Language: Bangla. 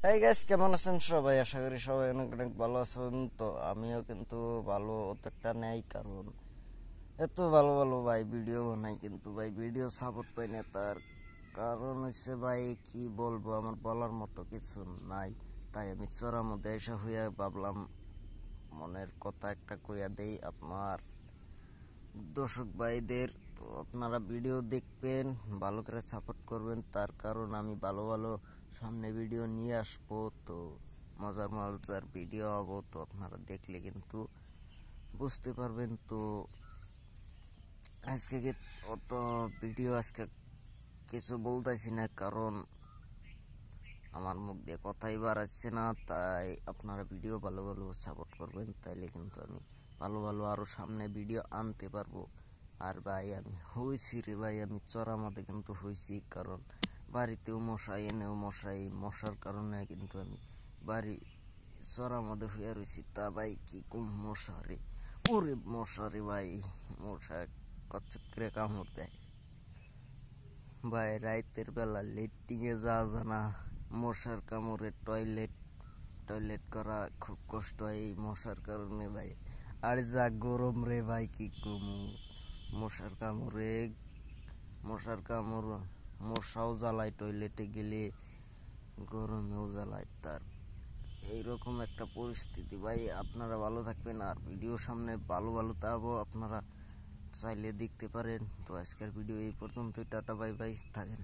হাই গাইস, কেমন আছেন সবাই? আশা করি সবাই অনেক অনেক ভালো আছেন। তো আমিও কিন্তু ভালো অতটা নেই, কারণ এত ভালো ভালো ভাই ভিডিও বানাই, কিন্তু ভাই ভিডিও সাপোর্ট পাই না। তার কারণ হচ্ছে ভাই, কি বলবো, আমার বলার মতো কিছু নাই। তাই আমি চড়ার মধ্যে এসে হইয়া ভাবলাম মনের কথা একটা কইয়া দেই আপনার দর্শক ভাইদের। তো আপনারা ভিডিও দেখবেন, ভালো করে সাপোর্ট করবেন, তার কারণ আমি ভালো ভালো সামনে ভিডিও নিয়ে আসবো। তো মজার মজার ভিডিও হবো, তো আপনারা দেখলে কিন্তু বুঝতে পারবেন। তো আজকে অত ভিডিও আজকে কিছু বলতেছি না, কারণ আমার মুখ দিয়ে কথাই বাড়াচ্ছে না। তাই আপনারা ভিডিও ভালো ভালো সাপোর্ট করবেন, তাইলে কিন্তু আমি ভালো ভালো আরও সামনে ভিডিও আনতে পারবো। আর ভাই আমি হয়েছি রে ভাই, আমি চড়া মধ্যে কিন্তু হয়েছি, কারণ বাড়িতেও মশাই, এনেও মশাই, মশার কারণে কিন্তু আমি বাড়ি চড়া মধ্যে হইয়া রয়েছি। তা ভাই কি কম মশারে, ওরে মশারে ভাই, মশা কচ্চত করে কামড় দেয় ভাই। রাইতের বেলা লেট্রিনে যাওয়া জানা, মশার কামড়ে টয়লেট টয়লেট করা খুব কষ্ট হয় এই মশার কারণে ভাই। আর যা গরম রে ভাই, কি কমু, মশার কামড়ে, মশার কামড়, মশাও জ্বালায় টয়লেটে গেলে, গরমেও জ্বালায়। তার এইরকম একটা পরিস্থিতি ভাই। আপনারা ভালো থাকবেন, আর ভিডিও সামনে ভালো ভালো তাবো আপনারা চাইলে দেখতে পারেন। তো আজকের ভিডিও এই পর্যন্তই, টাটা বাই বাই, থাকেন।